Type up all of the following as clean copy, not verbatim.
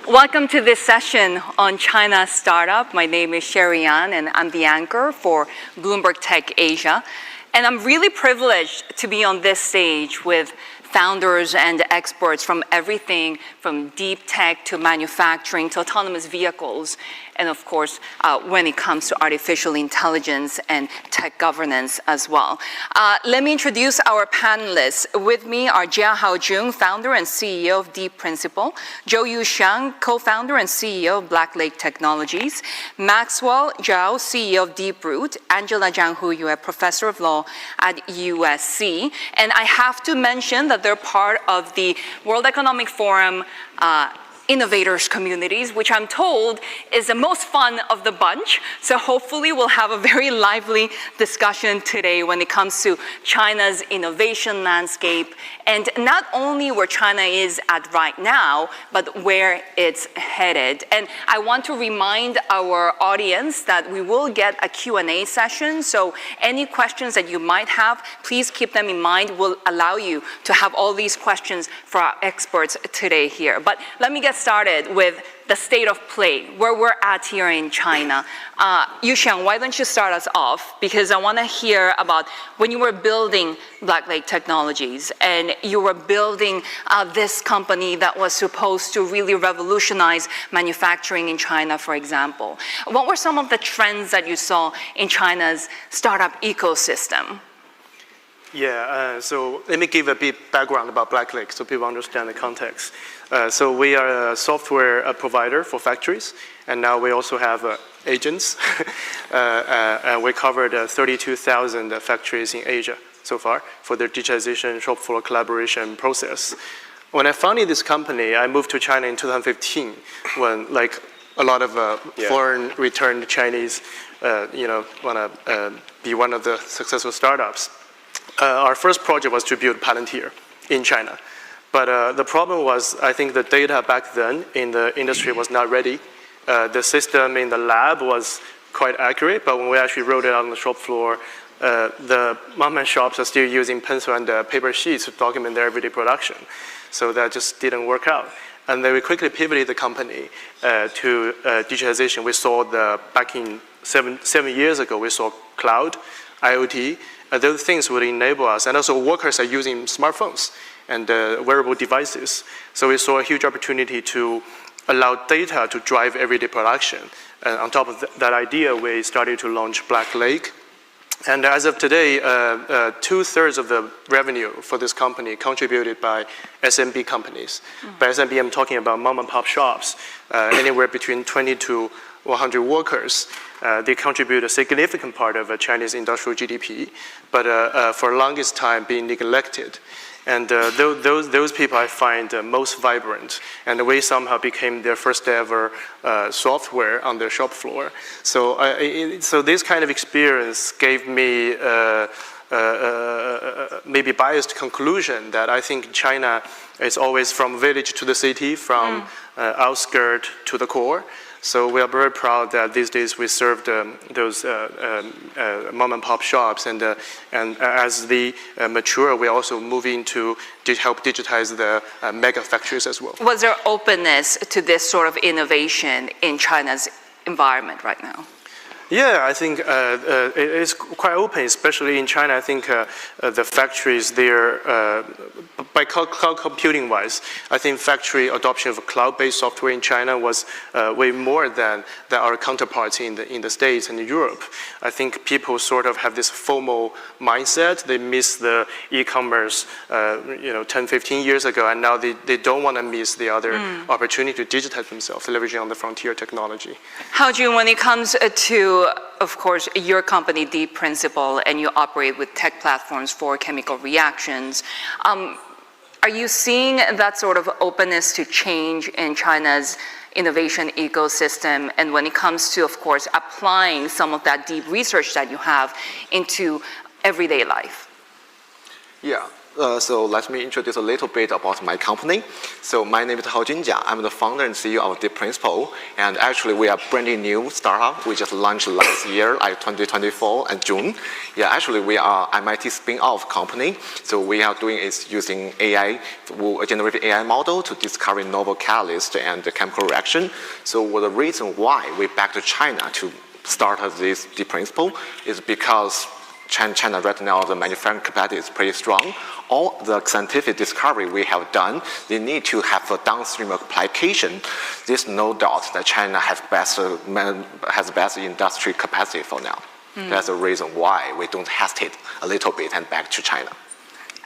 Welcome to this session on China Startup. My name is Sherry Yan, and I'm the anchor for Bloomberg Tech Asia. And I'm really privileged to be on this stage with founders and experts from everything from deep tech to manufacturing to autonomous vehicles. And of course, when it comes to artificial intelligence and tech governance as well. Let me introduce our panelists. With me are Jiahao Jun, founder and CEO of Deep Principle, Zhouyu Xiang, co-founder and CEO of Black Lake Technologies, Maxwell Zhao, CEO of Deeproot, Angela Zhang, who you are professor of law at USC. And I have to mention that they're part of the World Economic Forum innovators communities, which I'm told is the most fun of the bunch. So hopefully we'll have a very lively discussion today when it comes to China's innovation landscape, and not only where China is at right now, but where it's headed. And I want to remind our audience that we will get a Q&A session. So any questions that you might have, please keep them in mind. We'll allow you to have all these questions for our experts today here. But let me get started with the state of play, where we're at here in China. Yuxiang, why don't you start us off? Because I want to hear about when you were building Black Lake Technologies and you were building this company that was supposed to really revolutionize manufacturing in China, for example. What were some of the trends that you saw in China's startup ecosystem? Yeah, so let me give a bit background about Black Lake so people understand the context. So we are a software provider for factories, and now we also have agents. And we covered 32,000 factories in Asia so far for their digitization, shop floor collaboration process. When I founded this company, I moved to China in 2015 when like a lot of foreign returned Chinese want to be one of the successful startups. Our first project was to build Palantir in China. But the problem was, I think the data back then in the industry was not ready. The system in the lab was quite accurate, but when we actually wrote it out on the shop floor, the mom and shops are still using pencil and paper sheets to document their everyday production. So that just didn't work out. And then we quickly pivoted the company to digitization. We saw back in seven years ago, we saw cloud, IoT, those things would enable us. And also workers are using smartphones and wearable devices. So we saw a huge opportunity to allow data to drive everyday production. And on top of that idea, we started to launch Black Lake. And as of today, 2/3 of the revenue for this company contributed by SMB companies. By SMB, I'm talking about mom and pop shops, anywhere between 20 to 100 workers. They contribute a significant part of Chinese industrial GDP, but for the longest time being neglected. And those people I find most vibrant, and we somehow became their first ever software on their shop floor. So, so this kind of experience gave me maybe biased conclusion that I think China is always from village to the city, from outskirt to the core. So we are very proud that these days we served those mom and pop shops, and as they mature, we also move into help digitize the mega factories as well. Was there openness to this sort of innovation in China's environment right now? Yeah, I think it is quite open, especially in China. I think the factories there, by cloud computing wise, I think factory adoption of cloud-based software in China was way more than our counterparts in the States and Europe. I think people sort of have this FOMO mindset. They miss the e-commerce 10, 15 years ago, and now they don't want to miss the other opportunity to digitize themselves, leveraging on the frontier technology. How, Jun, when it comes to, of course, your company, Deep Principle, and you operate with tech platforms for chemical reactions, are you seeing that sort of openness to change in China's innovation ecosystem, and when it comes to, of course, applying some of that deep research that you have into everyday life? Yeah, So let me introduce a little bit about my company. So my name is Hao Junjia. I'm the founder and CEO of Deep Principle. And actually, we are a brand new startup. We just launched last year, like 2024 in June. Yeah, actually, we are MIT spin-off company. So we are doing is using AI, a generative AI model to discover novel catalyst and the chemical reaction. So the reason why we back to China to start this Deep Principle is because China right now, the manufacturing capacity is pretty strong. All the scientific discovery we have done, they need to have a downstream application. There's no doubt that China has best industry capacity for now. That's the reason why we don't hesitate a little bit and back to China.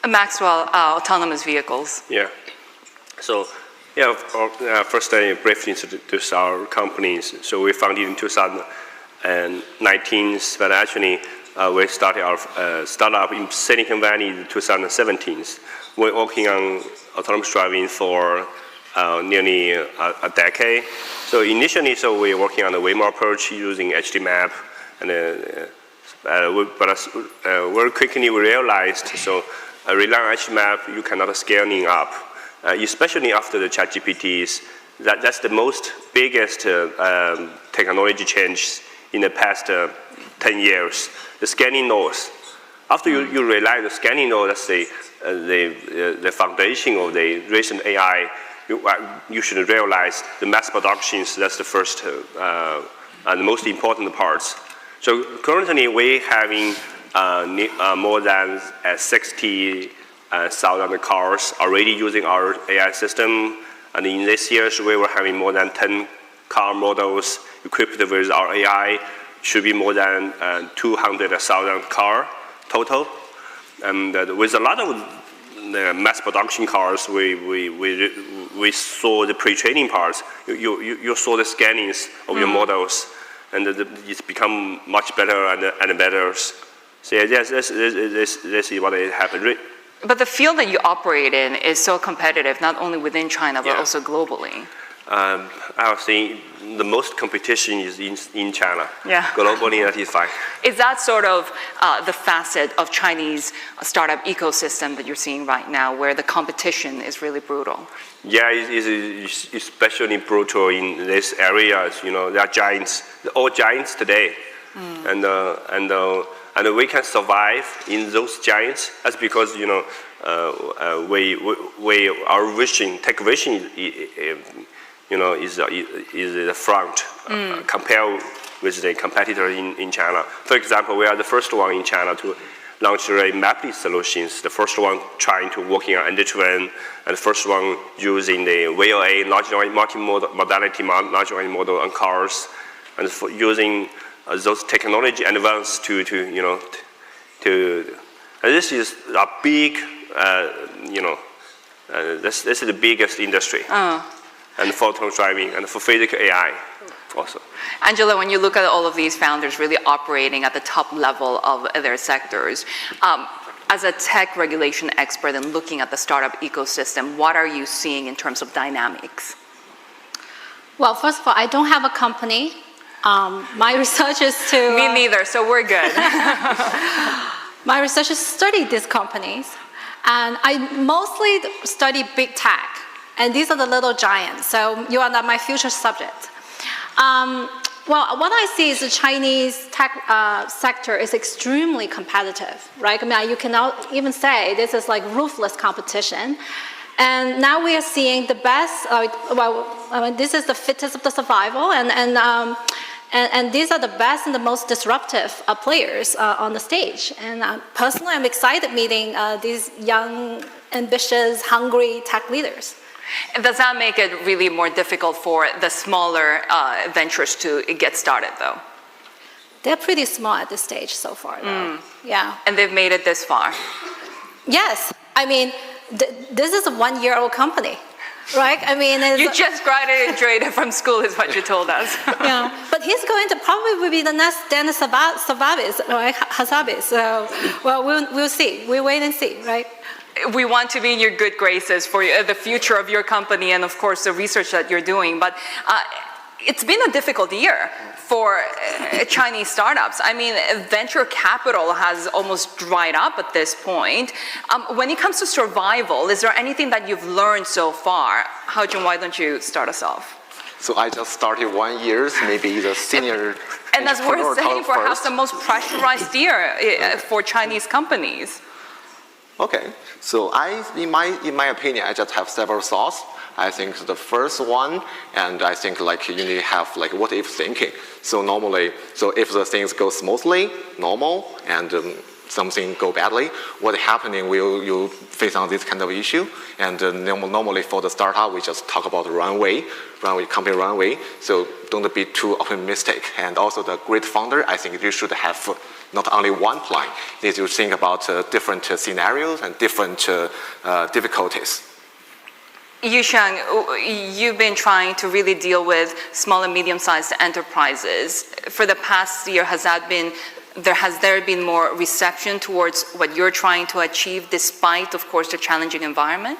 Maxwell, autonomous vehicles. Yeah. So, yeah, first I briefly introduce our companies. So we founded in 2019, but actually we started our startup in Silicon Valley in 2017. We're working on autonomous driving for nearly a decade. So initially, we're working on the Waymo approach using HD map, and very quickly we realized rely on HD map you cannot scaling up, especially after the ChatGPTs. That's the most biggest technology change in the past 10 years. The scanning nodes. After you realize the scanning node, that's the foundation of the recent AI, you should realize the mass productions, that's the first and the most important parts. So currently we're having more than 60,000 cars already using our AI system. And in this year, we were having more than 10 car models equipped with our AI. Should be more than 200,000 car total, and with a lot of mass production cars, we saw the pre-training parts. You saw the scannings of your models, and it's become much better and better. So yeah, this is what happened. But the field that you operate in is so competitive, not only within China but also globally. I would say the most competition is in China. Yeah. Globally, that is fine. Is that sort of the facet of Chinese startup ecosystem that you're seeing right now, where the competition is really brutal? Yeah, it's especially brutal in these areas. You know, there are giants, all giants today, and we can survive in those giants. That's because our vision, tech vision, is the front compared with the competitor in China. For example, we are the first one in China to launch mapless solutions. The first one trying to working on end-to-end, and the first one using the VLA, large multi-modality large language model on cars, and using those technology advanced to and this is a big, this is the biggest industry. And for autonomous driving and for physical AI also. Angela, when you look at all of these founders really operating at the top level of their sectors, as a tech regulation expert and looking at the startup ecosystem, what are you seeing in terms of dynamics? Well, first of all, I don't have a company. My research is to... Me neither, so we're good. My research is to study these companies. And I mostly study big tech. And these are the little giants, so you are not my future subject. Well, what I see is the Chinese tech sector is extremely competitive, right? I mean, you cannot even say this is like ruthless competition. And now we are seeing the best, this is the fittest of the survival, and these are the best and the most disruptive players on the stage. And personally, I'm excited meeting these young, ambitious, hungry tech leaders. And does that make it really more difficult for the smaller ventures to get started, though? They're pretty small at this stage so far, though. Yeah. And they've made it this far? Yes. I mean, this is a one-year-old company, right? I mean, you just graduated from school, is what you told us. Yeah. But he's going to probably be the next Dennis Hassabis, right? Hassabis. So, well, we'll see. We'll wait and see, right? We want to be in your good graces for the future of your company and, of course, the research that you're doing. But it's been a difficult year for Chinese startups. I mean, venture capital has almost dried up at this point. When it comes to survival, is there anything that you've learned so far? Haojun, why don't you start us off? So I just started 1 year, maybe the senior And as we're entrepreneur saying, talk perhaps first. the most pressurized year for Chinese companies. Okay, so in my opinion, I just have several thoughts. I think the first one, and I think like you need to have like what if thinking. So normally, so if the things go smoothly, normal, and something go badly, what happening will you face on this kind of issue? And normally for the startup, we just talk about company runway. So don't be too optimistic. And also the great founder, I think you should have not only one plan. You need to think about different scenarios and different difficulties. Yusheng, you've been trying to really deal with small and medium-sized enterprises. For the past year, has there been more reception towards what you're trying to achieve despite, of course, the challenging environment?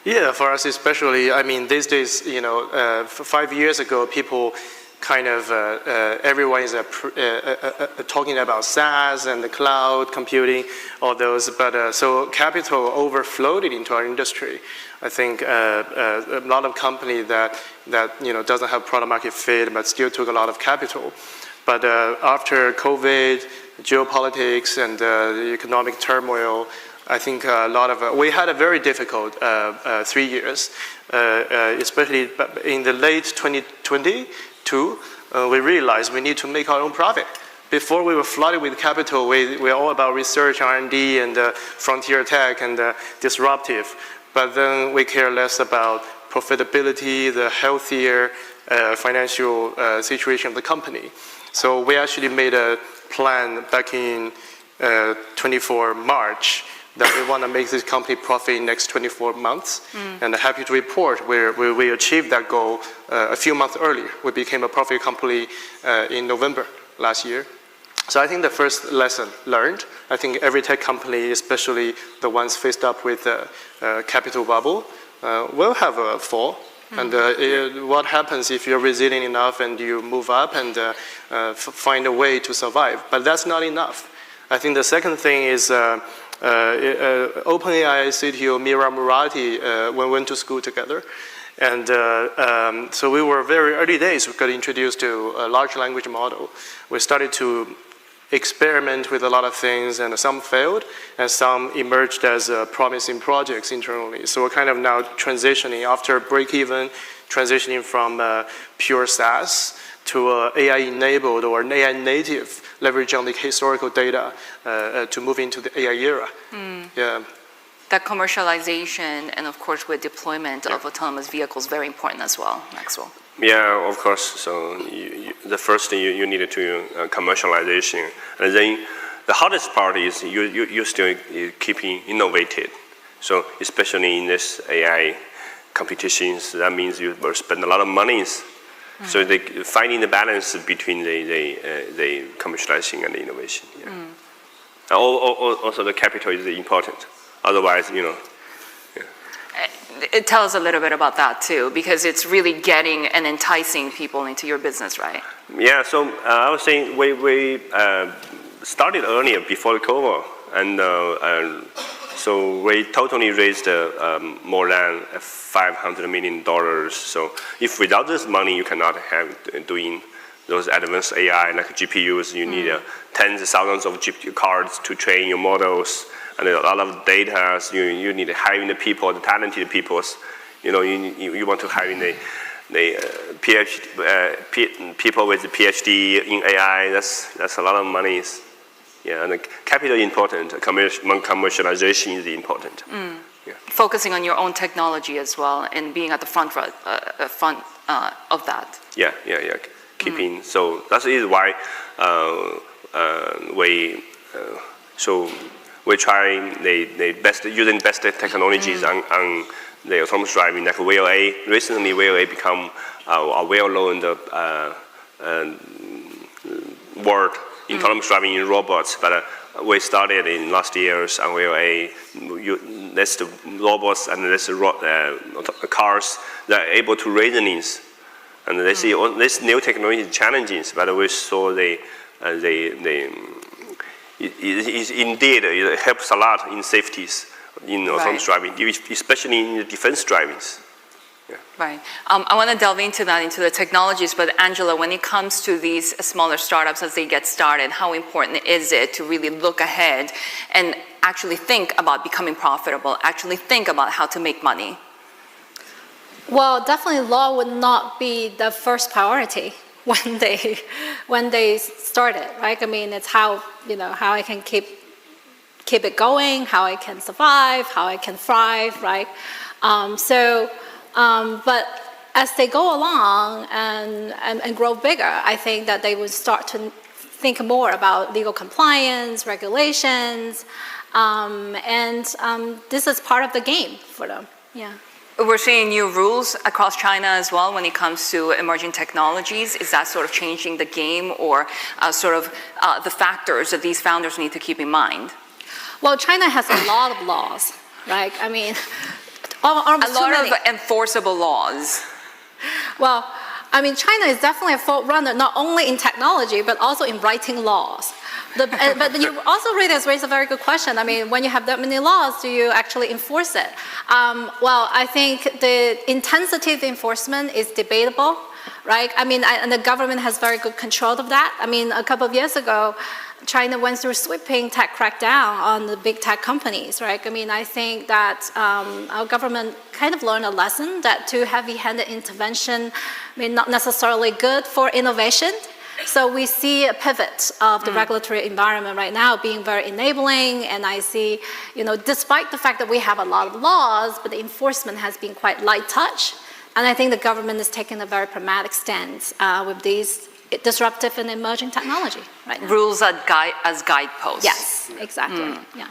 Yeah, for us especially, I mean, these days, 5 years ago, people kind of, everyone is talking about SaaS and the cloud computing, all those, but so capital overflowed into our industry. I think a lot of companies that doesn't have product market fit, but still took a lot of capital. But after COVID, geopolitics, and the economic turmoil, I think we had a very difficult 3 years, especially in the late 2022, we realized we need to make our own profit. Before we were flooded with capital, we were all about research, R&D, and frontier tech and disruptive. But then we care less about profitability, the healthier financial situation of the company. So we actually made a plan back in 24 March that we want to make this company profit in the next 24 months. And I'm happy to report we achieved that goal a few months earlier. We became a profit company in November last year. So I think the first lesson learned, I think every tech company, especially the ones faced up with a capital bubble, will have a fall. And what happens if you're resilient enough and you move up and find a way to survive? But that's not enough. I think the second thing is OpenAI CTO Mira Murati, we went to school together. And so we were very early days, we got introduced to a large language model. We started to experiment with a lot of things, and some failed, and some emerged as promising projects internally. So we're kind of now transitioning after break-even, transitioning from pure SaaS to AI-enabled or AI-native, leverage on the historical data to move into the AI era. Yeah. That commercialization and, of course, with deployment of autonomous vehicles, very important as well, Maxwell. Yeah, of course. So the first thing you need to commercialization, and then the hardest part is you still keeping innovative. So especially in this AI competitions, that means you will spend a lot of money. So finding the balance between the commercializing and the innovation. Yeah. Also, the capital is important. Otherwise, Tell us a little bit about that too, because it's really getting and enticing people into your business, right? Yeah, so I was saying we started earlier before COVID, and so we totally raised more than $500 million. So if without this money, you cannot have doing those advanced AI like GPUs. You need tens of thousands of GPU cards to train your models. And a lot of data, so you need to hire the people, the talented people. You want to hire the PhD, people with the PhD in AI. That's a lot of money. Yeah, and the capital is important. Commercialization is important. Yeah. Focusing on your own technology as well and being at the front of that. Yeah. Keeping so that is why we try using best technologies on the autonomous driving, like VOA. Recently, VOA become a well-known word in autonomous driving in robots. But we started in last years on VOA. That's the robots and that's the cars that are able to reasoning And they see this new technology challenges, but we saw it helps a lot in safeties in autonomous driving, especially in the defense drivings. Yeah. Right. I want to delve into that, into the technologies, but Angela, when it comes to these smaller startups as they get started, how important is it to really look ahead and actually think about becoming profitable, actually think about how to make money? Well, definitely law would not be the first priority when they started, right? I mean, it's how I can keep it going, how I can survive, how I can thrive, right? But as they go along and grow bigger, I think that they would start to think more about legal compliance, regulations, and this is part of the game for them. Yeah. We're seeing new rules across China as well when it comes to emerging technologies. Is that sort of changing the game, or the factors that these founders need to keep in mind? Well, China has a lot of laws, right? I mean, almost a lot of enforceable laws. Well, I mean, China is definitely a forerunner, not only in technology, but also in writing laws. But you also raised a very good question. I mean, when you have that many laws, do you actually enforce it? Well, I think the intensity of the enforcement is debatable, right? I mean, and the government has very good control of that. I mean, a couple of years ago, China went through a sweeping tech crackdown on the big tech companies, right? I mean, I think that our government kind of learned a lesson that too heavy-handed intervention may not necessarily good for innovation. So we see a pivot of the regulatory environment right now being very enabling, and I see, despite the fact that we have a lot of laws, but the enforcement has been quite light touch, and I think the government is taking a very pragmatic stance with these disruptive and emerging technology right now. Rules as guideposts. Yes, exactly. Yeah.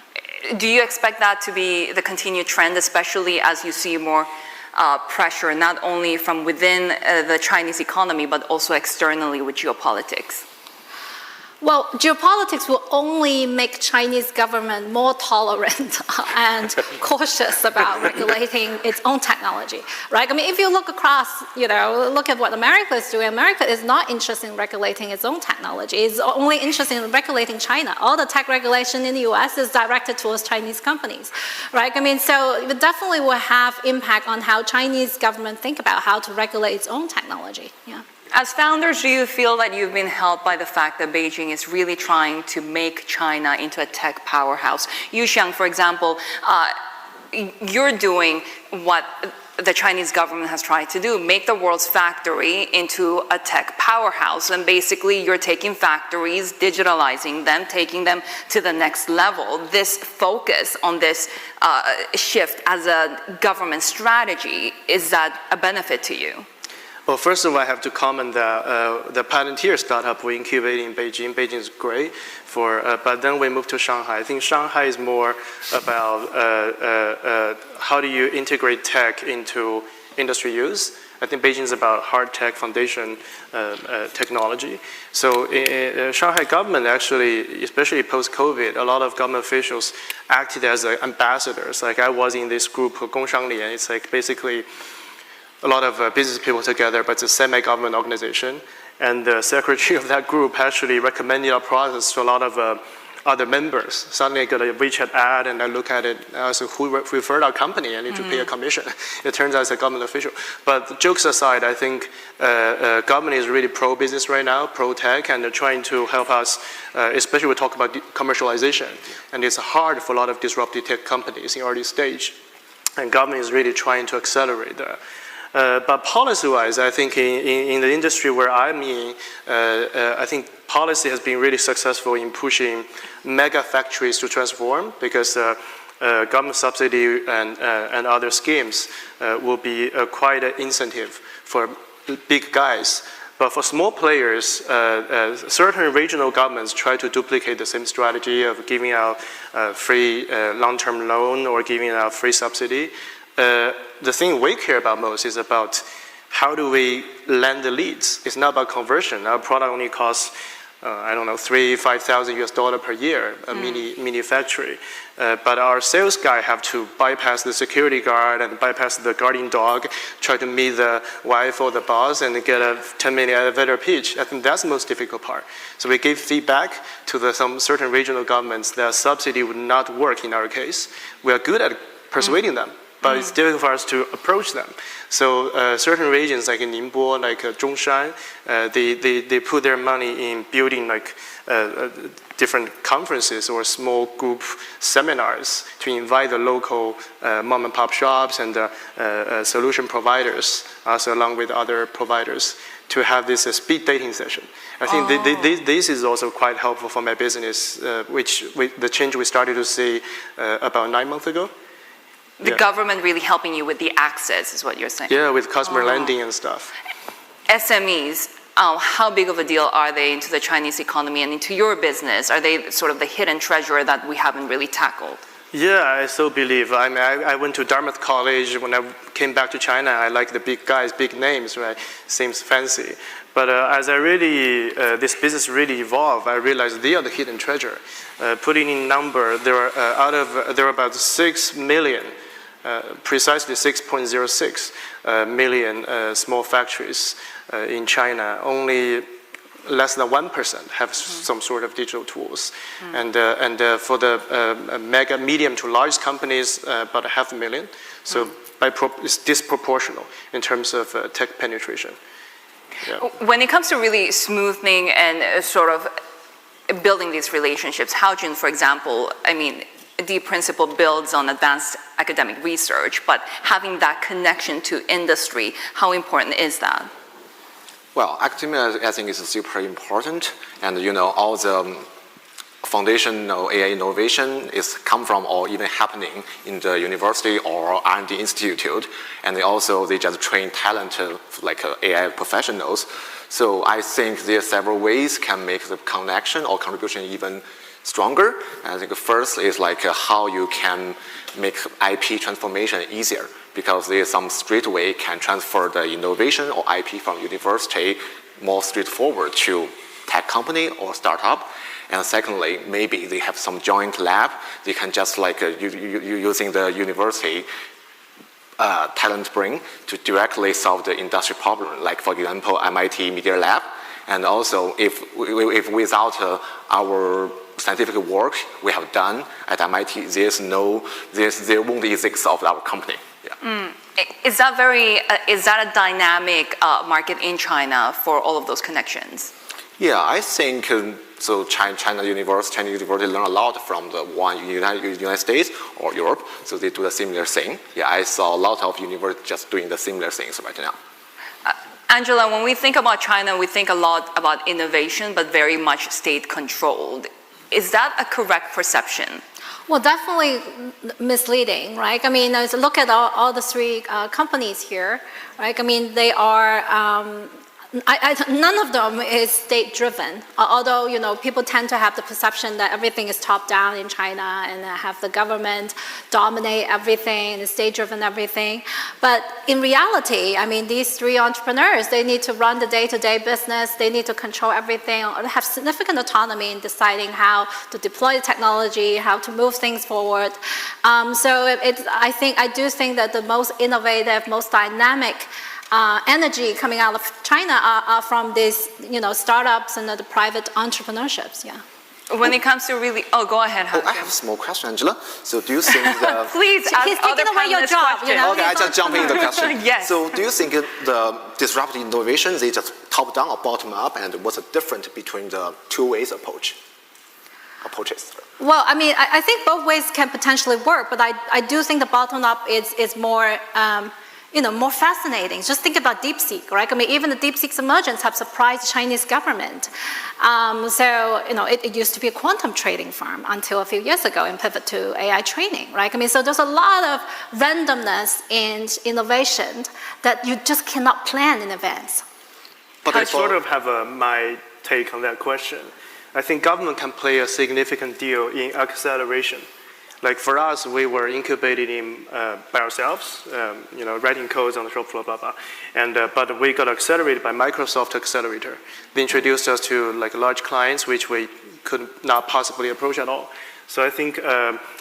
Do you expect that to be the continued trend, especially as you see more pressure, not only from within the Chinese economy, but also externally with geopolitics? Well, geopolitics will only make Chinese government more tolerant and cautious about regulating its own technology, right? I mean, if you look across, look at what America is doing. America is not interested in regulating its own technology. It's only interested in regulating China. All the tech regulation in the US is directed towards Chinese companies, right? I mean, so it definitely will have impact on how Chinese government think about how to regulate its own technology, yeah. As founders, do you feel that you've been helped by the fact that Beijing is really trying to make China into a tech powerhouse? Yuxiang, for example, you're doing what the Chinese government has tried to do, make the world's factory into a tech powerhouse. And basically, you're taking factories, digitalizing them, taking them to the next level. This focus on this shift as a government strategy, is that a benefit to you? Well, first of all, I have to comment that the Palantir startup we incubated in Beijing. Beijing is great but then we moved to Shanghai. I think Shanghai is more about how do you integrate tech into industry use. I think Beijing is about hard tech foundation technology. So Shanghai government actually, especially post-COVID, a lot of government officials acted as ambassadors. Like I was in this group, Gongshangli, it's like basically a lot of business people together, but it's a semi-government organization. And the secretary of that group actually recommended our products to a lot of other members. Suddenly I got a WeChat ad and I look at it, so who referred our company? I need to pay a commission. It turns out it's a government official. But jokes aside, I think government is really pro-business right now, pro-tech, and they're trying to help us, especially we talk about commercialization. And it's hard for a lot of disruptive tech companies in early stage. And government is really trying to accelerate that. But policy-wise, I think in the industry where I'm in, I think policy has been really successful in pushing mega factories to transform, because government subsidy and other schemes will be quite an incentive for big guys. But for small players, certain regional governments try to duplicate the same strategy of giving out free long-term loan or giving out free subsidy. The thing we care about most is about how do we land the leads. It's not about conversion. Our product only costs I don't know, $5,000 per year, a mini factory. But our sales guy have to bypass the security guard and bypass the guarding dog, try to meet the wife or the boss and get a 10-minute elevator pitch. I think that's the most difficult part. So we gave feedback to some certain regional governments that subsidy would not work in our case. We are good at persuading them, but it's difficult for us to approach them. So certain regions like in Ningbo, like Zhongshan, they put their money in building like different conferences or small group seminars to invite the local mom and pop shops and solution providers, also along with other providers, to have this speed dating session. I think this is also quite helpful for my business, the change we started to see about 9 months ago. The government really helping you with the access is what you're saying? Yeah, with customer lending and stuff. SMEs, how big of a deal are they into the Chinese economy and into your business? Are they sort of the hidden treasure that we haven't really tackled? Yeah, I so believe. I mean, I went to Dartmouth College. When I came back to China, I like the big guys, big names, right? Seems fancy. But as this business really evolved, I realized they are the hidden treasure. Putting in number, there are about 6 million, precisely 6.06 million small factories in China. Only less than 1% have some sort of digital tools. And for the medium to large companies, about 500,000. So it's disproportional in terms of tech penetration. Yeah. When it comes to really smoothing and sort of building these relationships, Haojun, for example, I mean, the principle builds on advanced academic research, but having that connection to industry, how important is that? Well, academia, I think, is super important, and all the foundational AI innovation is come from or even happening in the university or R&D institute, and they just train talented like AI professionals. So I think there are several ways can make the connection or contribution even stronger. I think first is like how you can make IP transformation easier, because there is some straight way can transfer the innovation or IP from university more straightforward to tech company or startup. And secondly, maybe they have some joint lab. They can just like using the university talent brain to directly solve the industry problem. Like for example, MIT Media Lab. And also, if without our scientific work we have done at MIT, there won't exist of our company. Yeah. Is that a dynamic market in China for all of those connections? Yeah, I think so. Chinese university learn a lot from the one in United States or Europe. So they do the similar thing. Yeah, I saw a lot of universities just doing the similar things right now. Angela, when we think about China, we think a lot about innovation, but very much state-controlled. Is that a correct perception? Well, definitely misleading, right? I mean, look at all the three companies here, right? I mean, they are. None of them is state-driven, although people tend to have the perception that everything is top-down in China and have the government dominate everything and state-driven everything. But in reality, I mean, these three entrepreneurs, they need to run the day-to-day business, they need to control everything, or have significant autonomy in deciding how to deploy the technology, how to move things forward. I do think that the most innovative, most dynamic energy coming out of China are from these, startups and the private entrepreneurships. Yeah. When it comes to really, go ahead. I have a small question, Angela. So do you think please ask he's taking away your job. Okay, I just jump in the question. Yes. So do you think the disruptive innovations is just top down or bottom up, and what's the difference between the two ways approaches? Well, I mean, I think both ways can potentially work, but I do think the bottom up is more. More fascinating. Just think about DeepSeek, right? I mean, even the DeepSeek's emergence have surprised the Chinese government. It used to be a quantum trading firm until a few years ago and pivot to AI training, right? I mean, so there's a lot of randomness in innovation that you just cannot plan in advance. But I sort of have my take on that question. I think government can play a significant deal in acceleration. Like for us, we were incubated in by ourselves, writing codes on the shop floor, blah, blah. And, but we got accelerated by Microsoft Accelerator. They introduced us to like large clients, which we could not possibly approach at all. So I think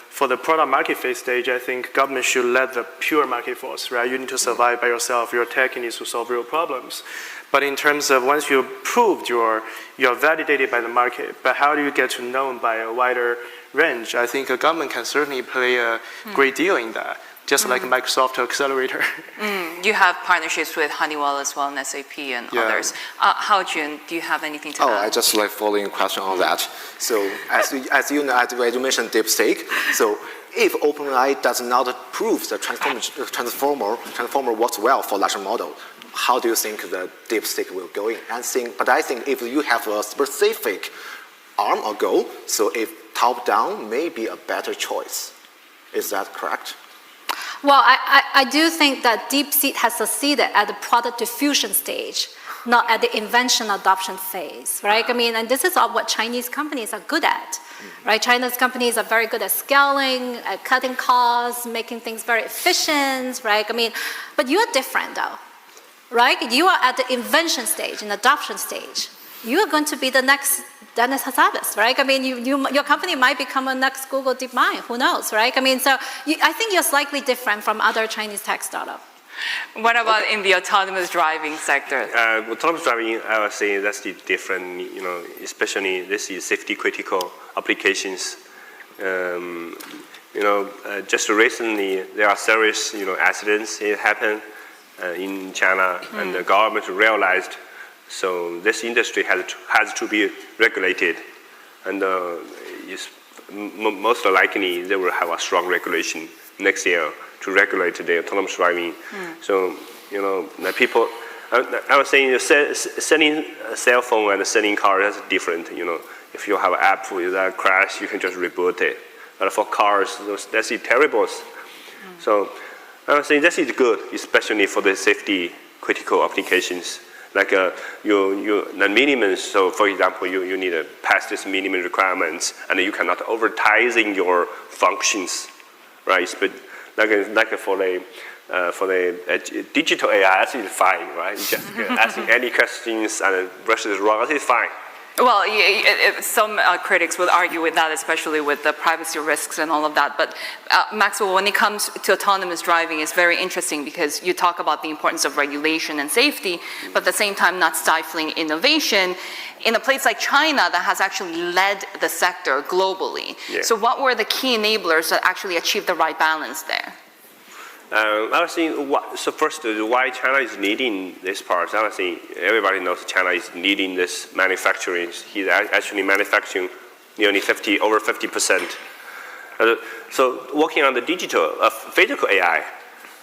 for the product market phase stage, I think government should let the pure market force, right? You need to survive by yourself. Your tech needs to solve real problems. But in terms of once you proved you're validated by the market, but how do you get to known by a wider range? I think a government can certainly play a great deal in that, just like Microsoft Accelerator. You have partnerships with Honeywell as well and SAP and others. Hao Jun, do you have anything to add? I just like following a question on that. So as you know, as you mentioned DeepSeek, so if OpenAI does not prove the transformer works well for large model, how do you think the DeepSeek will go in? But I think if you have a specific arm or goal, so if top-down may be a better choice. Is that correct? Well, I do think that DeepSeek has succeeded at the product diffusion stage, not at the invention adoption phase, right? I mean, and this is what Chinese companies are good at, right? China's companies are very good at scaling, at cutting costs, making things very efficient, right? I mean, but you're different though, right? You are at the invention stage, and adoption stage. You are going to be the next Dennis Hassabis, right? I mean, your company might become a next Google DeepMind. Who knows, right? I mean, so I think you're slightly different from other Chinese tech startups. What about in the autonomous driving sector? Autonomous driving, I would say that's different. Especially this is safety critical applications. Just recently there are serious accidents happen in China, and the government realized. So this industry has to be regulated, and most likely they will have a strong regulation next year to regulate the autonomous driving. So the people, I was saying selling a cell phone and selling cars is different. If you have an app with a crash, you can just reboot it. But for cars, that's terrible. So I was saying this is good, especially for the safety critical applications. Like the minimum, so for example, you need to pass this minimum requirements, and you cannot advertising your functions, right? But like for the digital AI, that's fine, right? You just asking any questions and versus wrong, that's fine. Well, some critics would argue with that, especially with the privacy risks and all of that. But Maxwell, when it comes to autonomous driving, it's very interesting because you talk about the importance of regulation and safety, but at the same time not stifling innovation in a place like China that has actually led the sector globally. Yeah. So what were the key enablers that actually achieved the right balance there? I was saying, so first, why China is leading this part. I was saying, everybody knows China is leading this manufacturing. He's actually manufacturing nearly over 50%. So working on the digital, physical AI.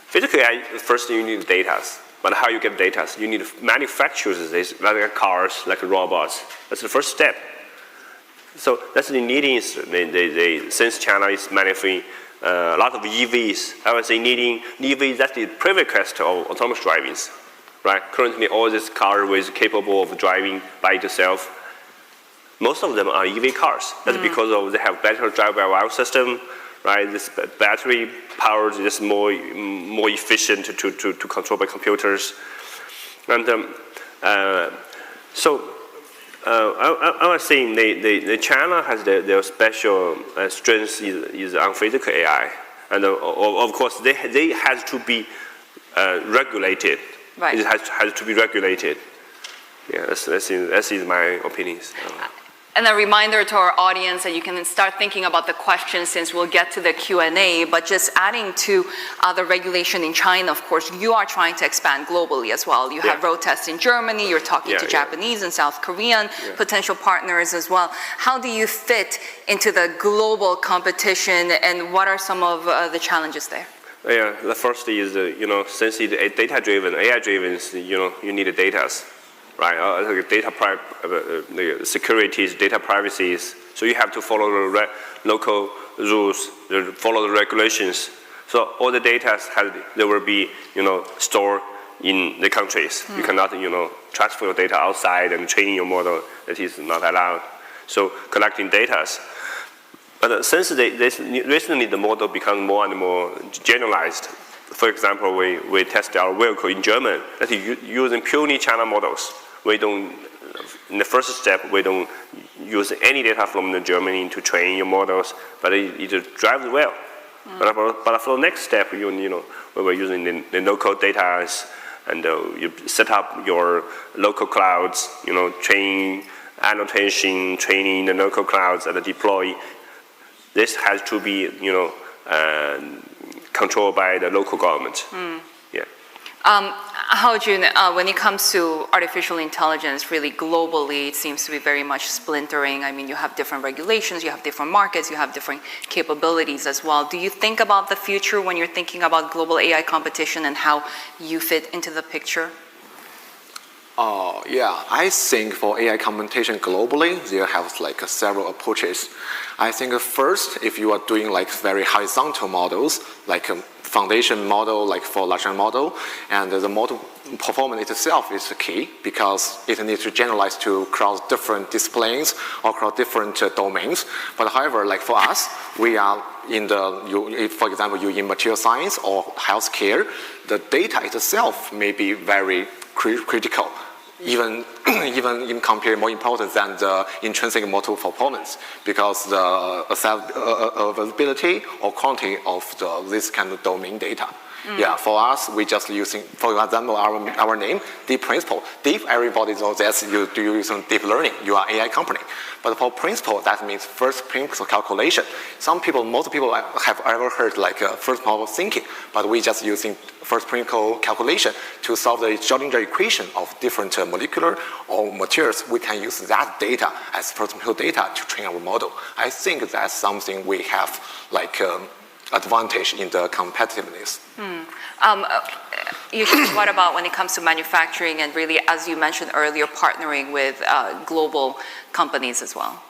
Physical AI, first you need data. But how you get data? You need to manufacture this, like cars, like robots. That's the first step. So that's the needing, since China is manufacturing a lot of EVs. I would say needing EVs, that's the prerequisite of autonomous driving, right? Currently, all these cars is capable of driving by itself. Most of them are EV cars. That's because they have better drive-by-wire system, right? This battery power is more efficient to control by computers, and I was saying the China has their special strength is on physical AI, and of course they has to be regulated. Right. It has to be regulated. Yeah, that is my opinion. And a reminder to our audience that you can start thinking about the questions since we'll get to the Q&A, but just adding to the regulation in China, of course, you are trying to expand globally as well. You have road tests in Germany, you're talking to Japanese and South Korean potential partners as well. How do you fit into the global competition, and what are some of the challenges there? Yeah, the first is, since it's data-driven, AI-driven, you need data. Right, the security is data privacy. So you have to follow the local rules, follow the regulations. So all the data they will be, stored in the countries. You cannot, transfer your data outside and training your model. That is not allowed. So collecting data. But since recently the model become more and more generalized. For example, we test our vehicle in German that is using purely China models. We don't, in the first step, we don't use any data from Germany to train your models, but it drives well. But for the next step, you know, we were using the local data, and you set up your local clouds, you know, train annotation, training the local clouds, and deploy. This has to be, you know, controlled by the local government. Yeah. Haojun, when it comes to artificial intelligence, really globally, it seems to be very much splintering. I mean, you have different regulations, you have different markets, you have different capabilities as well. Do you think about the future when you're thinking about global AI competition and how you fit into the picture? Yeah, I think for AI competition globally, there have like several approaches. I think first, if you are doing like very horizontal models, like a foundation model, like for large language model, and the model performance itself is the key because it needs to generalize to cross different disciplines or cross different domains. But however, like for us, we are in the, for example, you in material science or healthcare, the data itself may be very critical. Even compared more important than the intrinsic model performance because the availability or quantity of this kind of domain data. Yeah, for us, we just using, for example, our name, Deep Principle. Deep, everybody knows that you do using deep learning. You are AI company. But for principle, that means first principle calculation. Most people have ever heard like first model thinking, but we just using first principle calculation to solve the Schrodinger equation of different molecular or materials. We can use that data as first principle data to train our model. I think that's something we have like advantage in the competitiveness. What about when it comes to manufacturing and really, as you mentioned earlier, partnering with global companies as well?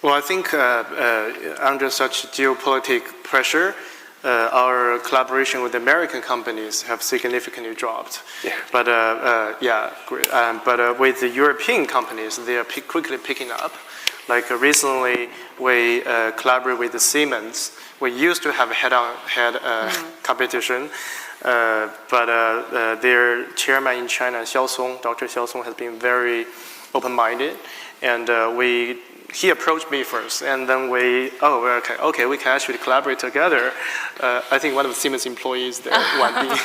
Well, I think under such geopolitical pressure, our collaboration with American companies have significantly dropped. Yeah. But but with the European companies, they are quickly picking up. Like recently, we collaborate with the Siemens. We used to have head-on-head competition, but their chairman in China, Dr. Xiao Song, has been very open-minded, and he approached me first, and then we can actually collaborate together. I think one of the Siemens employees there, Wan Bi,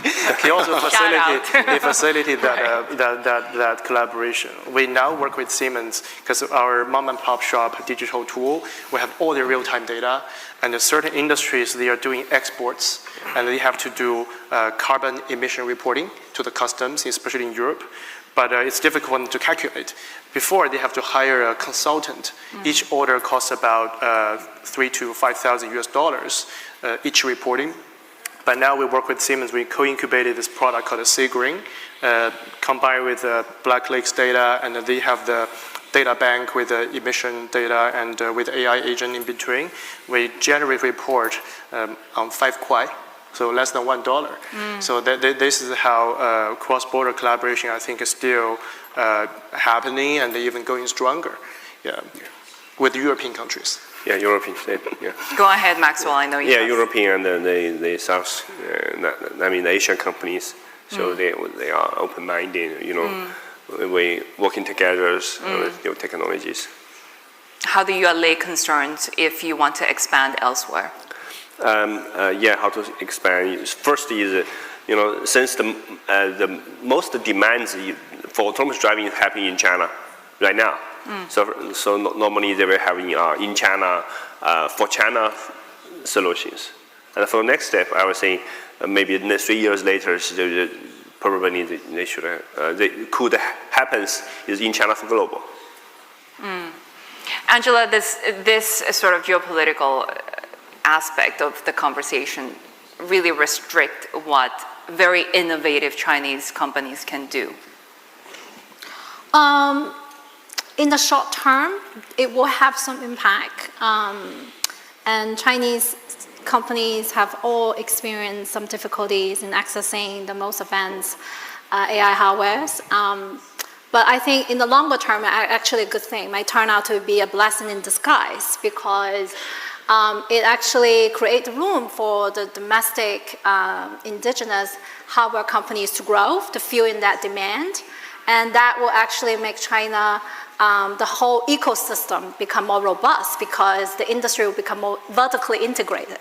he also facilitated that collaboration. We now work with Siemens because our mom and pop shop digital tool, we have all the real-time data, and in certain industries, they are doing exports, and they have to do carbon emission reporting to the customs, especially in Europe. But it's difficult to calculate. Before, they have to hire a consultant. Each order costs about $3,000 to $5,000 each reporting. But now we work with Siemens. We co-incubated this product called Seagreen, combined with Black Lake's data, and they have the data bank with the emission data and with AI agent in between. We generate report on 5 kwai. So less than $1. So this is how cross-border collaboration, I think, is still happening and even going stronger. Yeah, with European countries. Yeah, European. Yeah. Go ahead, Maxwell. I know you. Yeah, have. European and the South. The Asian companies. So they are open-minded. You know, we working together with new technologies. How do you allay concerns if you want to expand elsewhere? How to expand. First is, you know, since the most demands for autonomous driving is happening in China right now. So normally they will have in China for China solutions. And for the next step, I would say maybe 3 years later, probably they should could happens is in China for global. Angela, this sort of geopolitical aspect of the conversation really restrict what very innovative Chinese companies can do? In the short term, it will have some impact. And Chinese companies have all experienced some difficulties in accessing the most advanced AI hardwares. But I think in the longer term, actually a good thing might turn out to be a blessing in disguise because it actually creates room for the domestic indigenous hardware companies to grow, to fill in that demand. And that will actually make China, the whole ecosystem become more robust because the industry will become more vertically integrated,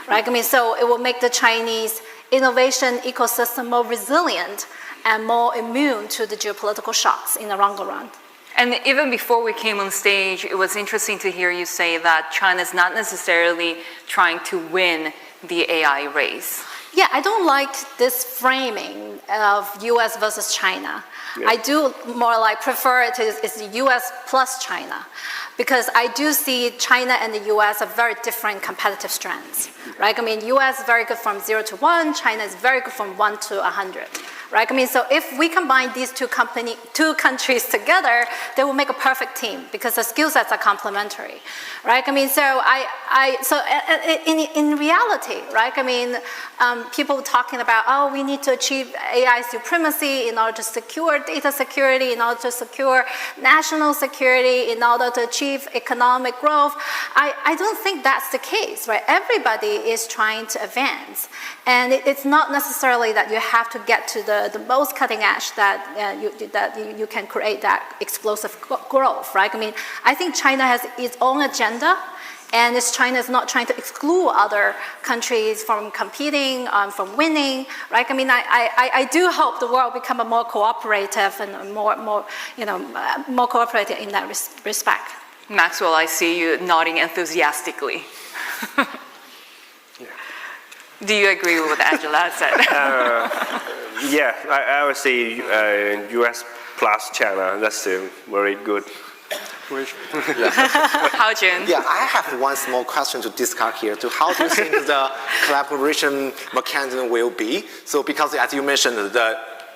right? I mean, so it will make the Chinese innovation ecosystem more resilient and more immune to the geopolitical shocks in the longer run. And even before we came on stage, it was interesting to hear you say that China is not necessarily trying to win the AI race. Yeah, I don't like this framing of US versus China. Yeah. I do more like prefer it is the US plus China because I do see China and the US are very different competitive strengths, right? I mean, US is very good from 0 to 1, China is very good from 1 to 100. Right? I mean, so if we combine these two countries together, they will make a perfect team because the skill sets are complementary, right? I mean, so in reality, right? I mean, people talking about, oh, we need to achieve AI supremacy in order to secure data security, in order to secure national security, in order to achieve economic growth. I don't think that's the case, right? Everybody is trying to advance, and it's not necessarily that you have to get to the most cutting edge that you can create that explosive growth, right? I mean, I think China has its own agenda, and China is not trying to exclude other countries from competing, from winning, right? I mean, I do hope the world become a more cooperative and more cooperative in that respect. Maxwell, I see you nodding enthusiastically. Do you agree with what Angela said? Yeah, I would say US plus China. That's very good. Hao Jun? Yeah, I have one small question to discuss here. How do you think the collaboration mechanism will be? So because as you mentioned,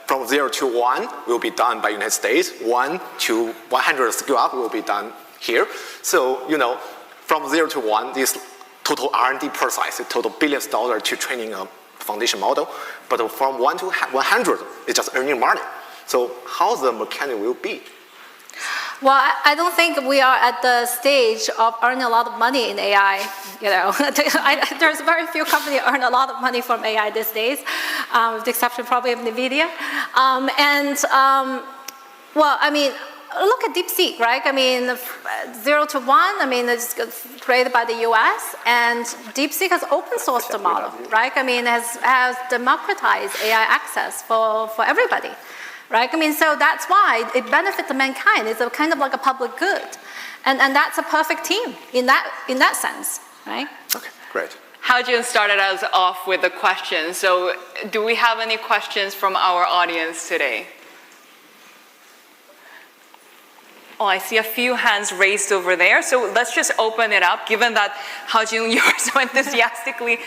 from 0 to 1 will be done by United States. 1 to 100 scale up will be done here. So, from 0 to 1, this total R&D process, total billions of dollars to training a foundation model. But from 1 to 100, it's just earning money. So how the mechanism will be? Well, I don't think we are at the stage of earning a lot of money in AI. There's very few companies earn a lot of money from AI these days, with the exception probably of NVIDIA. Well, I mean, look at DeepSeek, right? I mean, 0 to 1, I mean, it's created by the US, and DeepSeek has open sourced the model, right? I mean, has democratized AI access for everybody, right? I mean, so that's why it benefits mankind. It's a kind of like a public good. And that's a perfect team in that sense, right? Okay, great. Hao Jun started us off with a question. So do we have any questions from our audience today? Oh, I see a few hands raised over there. So let's just open it up, given that Hao Jun, you are so enthusiastically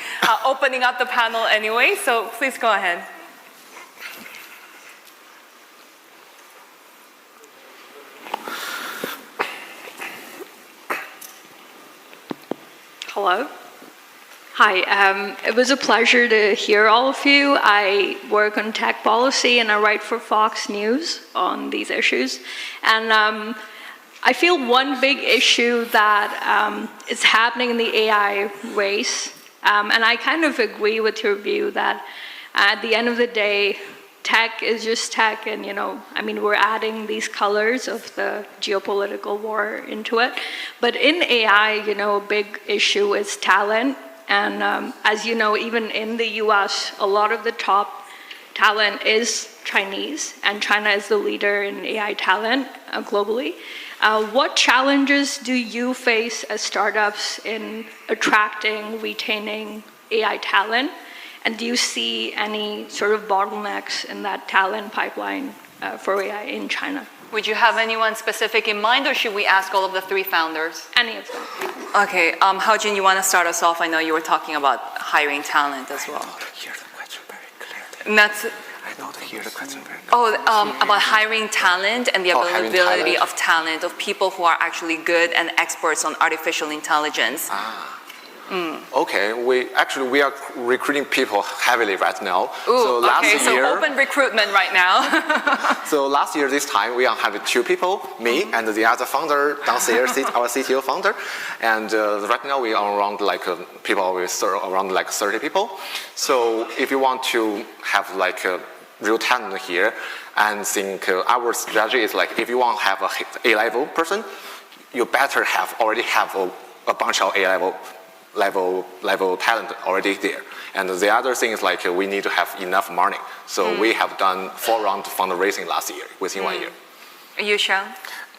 opening up the panel anyway. So please go ahead. Hello. Hi, it was a pleasure to hear all of you. I work on tech policy and I write for Fox News on these issues. And I feel one big issue that is happening in the AI race, and I kind of agree with your view that at the end of the day, tech is just tech, and I mean, we're adding these colors of the geopolitical war into it. But in AI, a big issue is talent. And as you know, even in the US, a lot of the top talent is Chinese, and China is the leader in AI talent globally. What challenges do you face as startups in attracting, retaining AI talent? And do you see any sort of bottlenecks in that talent pipeline for AI in China? Would you have anyone specific in mind, or should we ask all of the three founders? Any of them. Okay, Hao Jun, you want to start us off? I know you were talking about hiring talent as well. I know to hear the question very clearly. And that's, I know to hear the question very clearly. about hiring talent and the availability of talent, of people who are actually good and experts on artificial intelligence. Okay, we are recruiting people heavily right now. Ooh, so last okay, year, so open recruitment right now. So last year this time we have 2 people, me and the other founder downstairs, our CTO founder, and right now we are around people with around 30 people. So if you want to have real talent here, and think our strategy is if you want to have a A-level person, you better already have a bunch of level talent already there. And the other thing is we need to have enough money. So we have done 4 rounds of fundraising last year, within 1 year. You, Sean?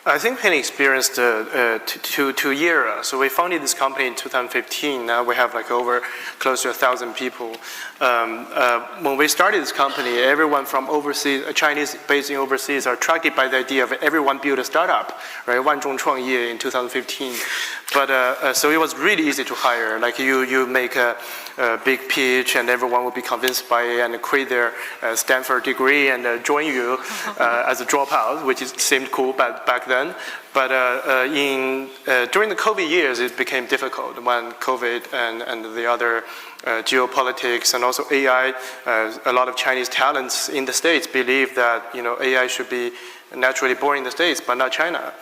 I think Penny experienced 2 years. So we founded this company in 2015. Now we have over close to 1,000 people. When we started this company, everyone from overseas, Chinese based in overseas, are attracted by the idea of everyone build a startup, right? 万众创业 in 2015. But so it was really easy to hire. You make a big pitch, and everyone will be convinced by it and quit their Stanford degree and join you as a dropout, which seemed cool back then. But during the COVID years, it became difficult when COVID and the other geopolitics and also AI. A lot of Chinese talents in the States believe that AI should be naturally born in the States, but not China.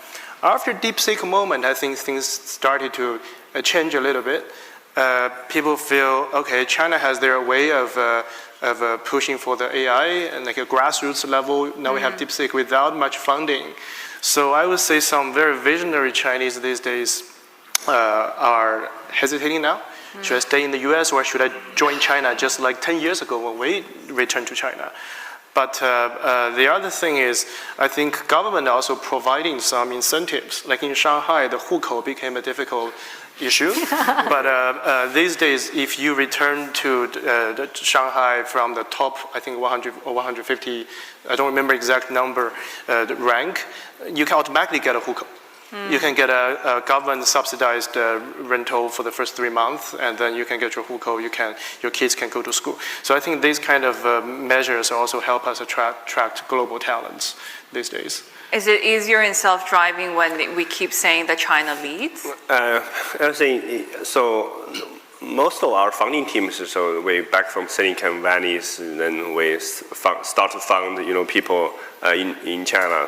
After DeepSeek moment, I think things started to change a little bit. People feel, okay, China has their way of pushing for the AI and a grassroots level. Now we have DeepSeek without much funding. So I would say some very visionary Chinese these days are hesitating now. Should I stay in the US or should I join China just like 10 years ago when we returned to China? But the other thing is, I think government also providing some incentives. Like in Shanghai, the hukou became a difficult issue. But these days, if you return to Shanghai from the top, I think 100 or 150, I don't remember exact number, rank, you can automatically get a hukou. You can get a government-subsidized rental for the first 3 months, and then you can get your hukou. Your kids can go to school. So I think these kind of measures also help us attract global talents these days. Is it easier in self-driving when we keep saying that China leads? I was saying, so most of our founding teams, so way back from Silicon Valley, and then we start to found people in China.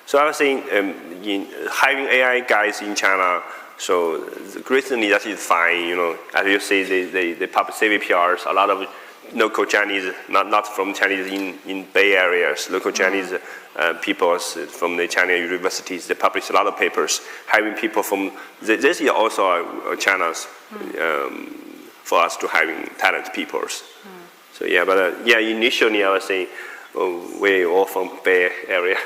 So I was saying, in hiring AI guys in China, so recently that is fine. As you say, they publish CVPRs. A lot of local Chinese, not from Chinese in Bay Areas, local Chinese people from the China universities, they publish a lot of papers. Hiring people from this is also channels for us to hiring talent people. So yeah, but initially I was saying, we're all from Bay Area.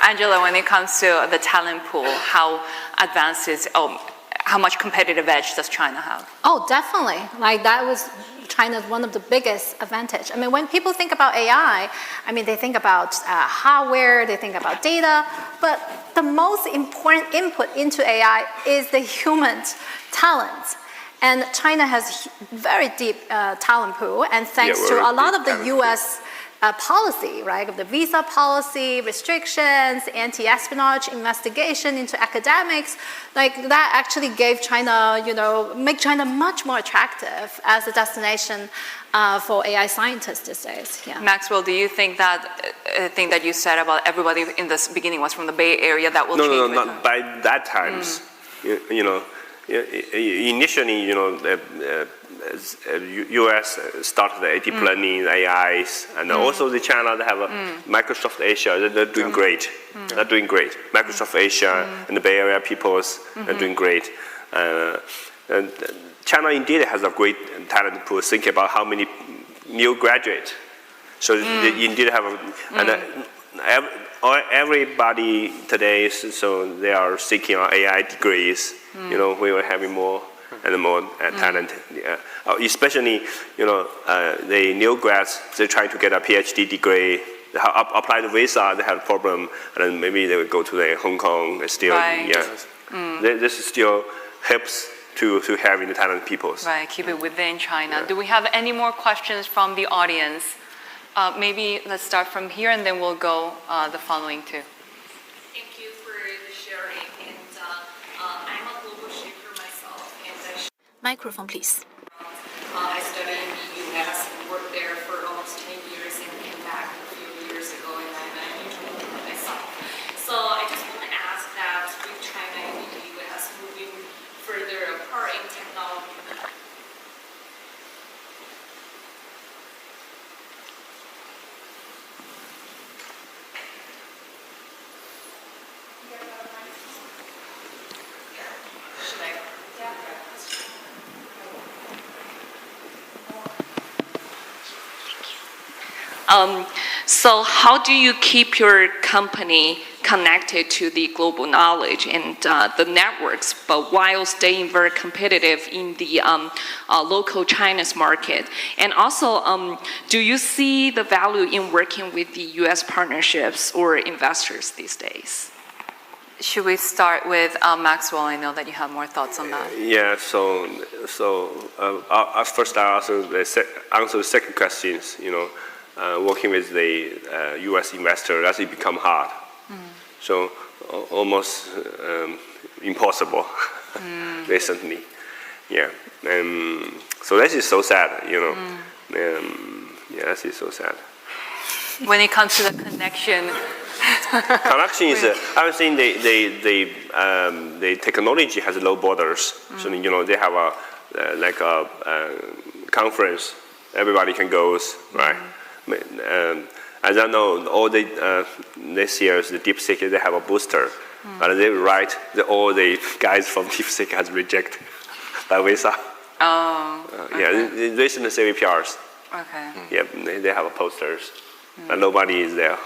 Angela, when it comes to the talent pool, how advanced is, how much competitive edge does China have? Oh, definitely. That was China's one of the biggest advantage. I mean, when people think about AI, they think about hardware, they think about data, but the most important input into AI is the human talent. And China has very deep talent pool, and thanks to a lot of the U.S. Policy, right, of the visa policy, restrictions, anti-espionage investigation into academics, that actually gave China, make China much more attractive as a destination for AI scientists these days. Yeah. Maxwell, do you think that thing that you said about everybody in the beginning was from the Bay Area that will change? No, not by that times. Initially, U.S. started the deep learning AIs, and also the China, they have Microsoft Asia. They're doing great. They're doing great. Microsoft Asia and the Bay Area peoples are doing great. And China indeed has a great talent pool. Think about how many new graduates. So they indeed have, everybody today, so they are seeking AI degrees. We are having more and more talent. Especially, the new grads, they try to get a PhD degree. They apply the visa, they have a problem, and then maybe they will go to Hong Kong. Still, this still helps to having the talent people. Right, keep it within China. Yeah. Do we have any more questions from the audience? Maybe let's start from here, and then we'll go the following two. Thank you for the sharing. And I'm a global shaper myself, and Microphone, please. I studied in the US, worked there for almost 10 years, and came back a few years ago, and I'm an entrepreneur myself. So I just want to ask that with China and the US moving further apart in technology, so how do you keep your company connected to the global knowledge and the networks, but while staying very competitive in the local China's market? And also, do you see the value in working with the US partnerships or investors these days? Should we start with Maxwell? I know that you have more thoughts on that. Yeah, first I'll answer the second question. Working with the U.S. investor, that's become hard. So almost impossible recently. Yeah, so that is so sad. Yeah, that is so sad. When it comes to the connection. Connection is, I would say the technology has no borders. So, they have a conference, everybody can go, right? I don't know, all this year's the DeepSeek, they have a booster, but they write that all the guys from DeepSeek has rejected by Visa. Oh, okay. Yeah, recent CVPRs. Okay. Yeah, they have posters, but nobody is there.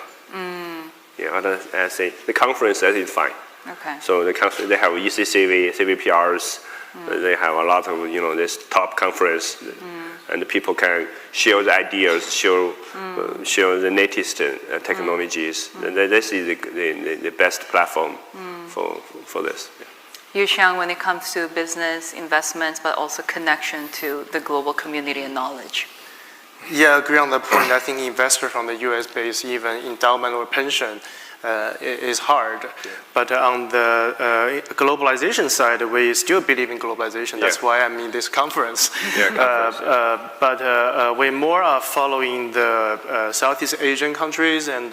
Yeah, I say the conference that is fine. Okay. So the conference, they have ECCV, CVPRs. They have a lot of this top conference, and the people can share the ideas, share the latest technologies. This is the best platform for this. Yeah. Yuxiang, when it comes to business investments, but also connection to the global community and knowledge. Yeah, I agree on that point. I think investor from the US base, even endowment or pension, is hard. Yeah. But on the globalization side, we still believe in globalization. That's why I'm in this conference. But we more are following the Southeast Asian countries and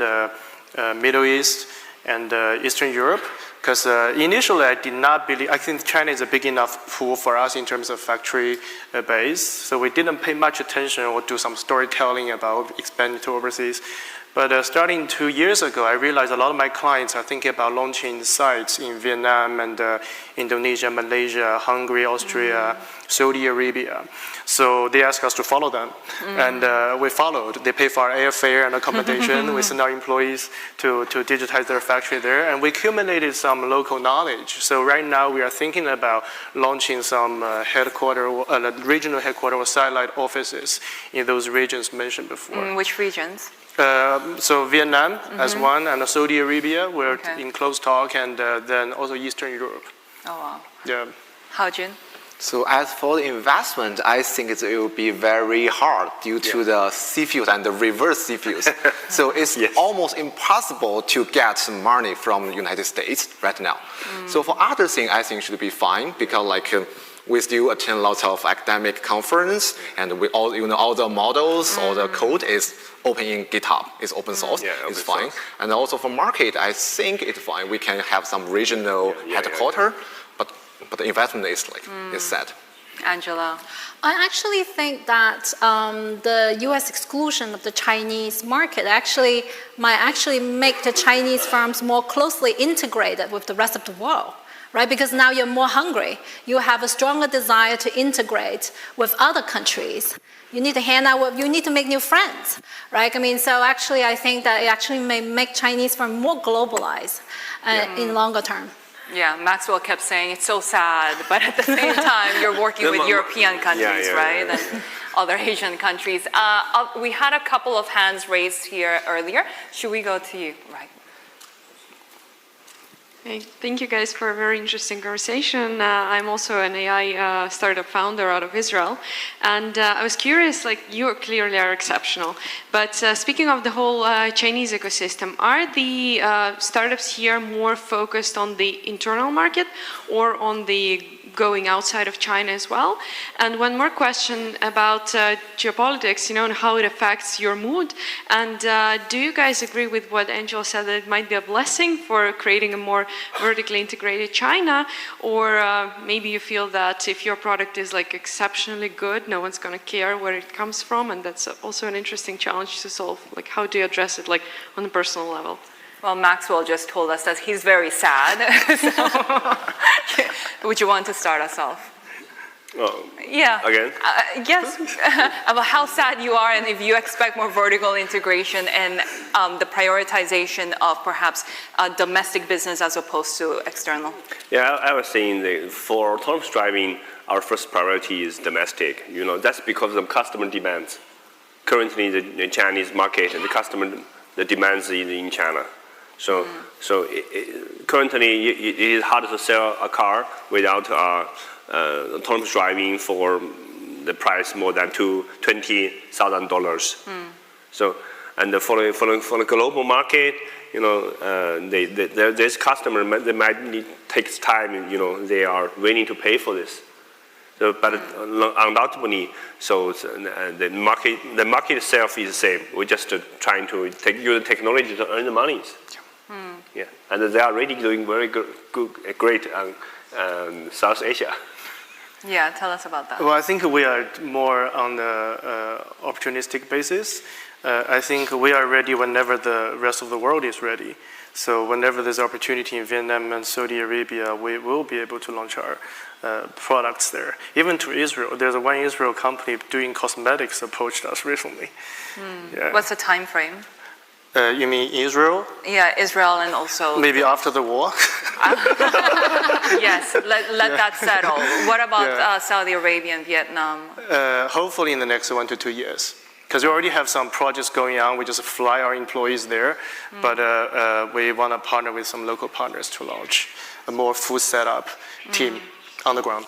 Middle East and Eastern Europe. Because initially I did not believe, I think China is a big enough pool for us in terms of factory base. So we didn't pay much attention or do some storytelling about expanding to overseas. But starting 2 years ago, I realized a lot of my clients are thinking about launching sites in Vietnam and Indonesia, Malaysia, Hungary, Austria, Saudi Arabia. So they asked us to follow them. And we followed. They pay for our airfare and accommodation. We send our employees to digitize their factory there. And we accumulated some local knowledge. So right now we are thinking about launching some regional headquarters or satellite offices in those regions mentioned before. Which regions? So Vietnam as one, and Saudi Arabia, we're in close talk, and then also Eastern Europe. Oh, wow. Yeah. Haojun? So as for the investment, I think it will be very hard due to the CFIUS and the reverse CFIUS. So it's almost impossible to get money from the United States right now. So for other things, I think should be fine, because we still attend lots of academic conference, and we all, all the models, all the code is open in GitHub. It's open source. It's fine. And also for market, I think it's fine. We can have some regional headquarters, but the investment is is set. Angela? I actually think that the U.S. exclusion of the Chinese market might make the Chinese firms more closely integrated with the rest of the world. Right, because now you're more hungry. You have a stronger desire to integrate with other countries. You need to hang out with, you need to make new friends, right? So actually I think that it may make Chinese firms more globalized in longer term. Yeah, Maxwell kept saying it's so sad, but at the same time, you're working with European countries, right? And other Asian countries. We had a couple of hands raised here earlier. Should we go to you? Right. Hey, thank you guys for a very interesting conversation. I'm also an AI startup founder out of Israel. And I was curious, you clearly are exceptional. But speaking of the whole Chinese ecosystem, are the startups here more focused on the internal market or on the going outside of China as well? And one more question about geopolitics, and how it affects your mood. And do you guys agree with what Angela said, that it might be a blessing for creating a more vertically integrated China? Or maybe you feel that if your product is like exceptionally good, no one's going to care where it comes from, and that's also an interesting challenge to solve. Like, how do you address it, like on a personal level? Well, Maxwell just told us that he's very sad. So, would you want to start us off? Yeah. Again? Yes. About how sad you are, and if you expect more vertical integration and the prioritization of perhaps domestic business as opposed to external. Yeah, I was saying that for autonomous driving, our first priority is domestic. That's because of customer demands. Currently, the Chinese market and the demands in China. So currently, it is hard to sell a car without autonomous driving for the price more than $20,000. So, and for the global market, there's customer, they might takes time. They are willing to pay for this. So, but undoubtedly, so the market itself is the same. We're just trying to use the technology to earn the money. Yeah, and they are already doing very great South Asia. Yeah, tell us about that. Well, I think we are more on the opportunistic basis. I think we are ready whenever the rest of the world is ready. So whenever there's opportunity in Vietnam and Saudi Arabia, we will be able to launch our products there. Even to Israel, there's one Israel company doing cosmetics approached us recently. Yeah. What's the time frame? You mean Israel? Yeah, Israel, and also maybe after the war. Yes, let that settle. What about Saudi Arabia and Vietnam? Hopefully in the next 1 to 2 years. Because we already have some projects going on. We just fly our employees there. But we want to partner with some local partners to launch a more full setup team on the ground.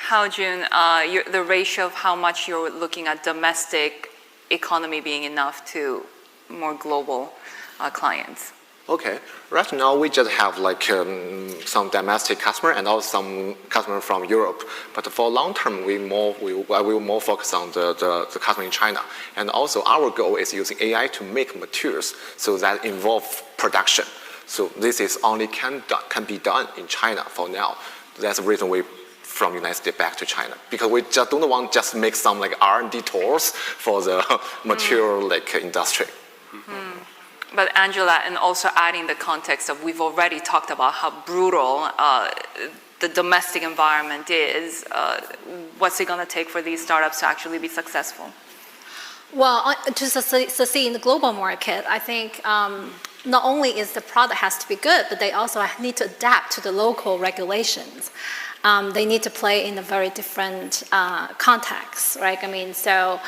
How, June, the ratio of how much you're looking at domestic economy being enough to more global clients? Okay, right now we just have like some domestic customer and also some customer from Europe. But for long term, we will more focus on the customer in China. And also our goal is using AI to make materials so that involve production. So this is only can be done in China for now. That's the reason we from United States back to China, because we just don't want just make some like R&D tools for the material like industry. But Angela, and also adding the context of, we've already talked about how brutal the domestic environment is. What's it going to take for these startups to actually be successful? Well, to succeed in the global market, I think not only is the product has to be good, but they also need to adapt to the local regulations. They need to play in a very different context, right? I mean, so,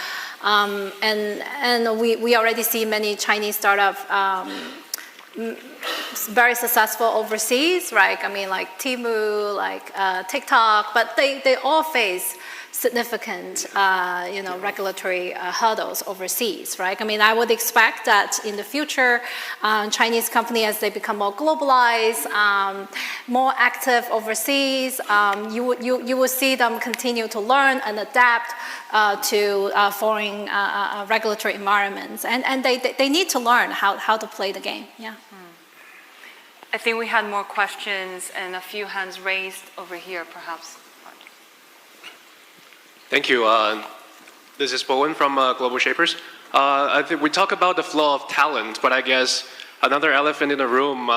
and we already see many Chinese startups very successful overseas, right? I mean, like Temu, like TikTok, but they all face significant, regulatory hurdles overseas, right? I mean, I would expect that in the future, Chinese companies, as they become more globalized, more active overseas, you will see them continue to learn and adapt to foreign regulatory environments, and they need to learn how to play the game. Yeah. I think we had more questions and a few hands raised over here, perhaps. Thank you. This is Bowen from Global Shapers. I think we talk about the flow of talent, but I guess another elephant in the room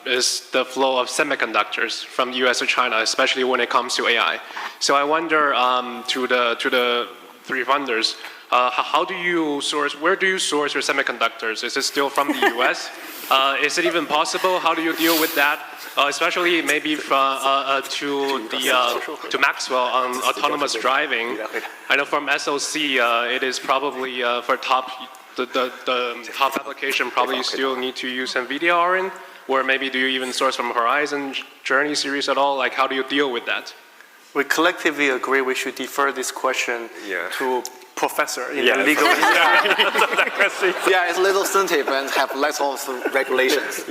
is the flow of semiconductors from the US to China, especially when it comes to AI. So I wonder to the three funders, how do you source? Where do you source your semiconductors? Is it still from the US? Is it even possible? How do you deal with that? Especially maybe to Maxwell on autonomous driving. I know from SOC, it is probably for the top application, probably you still need to use NVIDIA Orin, or maybe do you even source from Horizon Journey series at all? Like, how do you deal with that? We collectively agree we should defer this question to professor in the legal Yeah, it's a little sensitive and have less of regulations.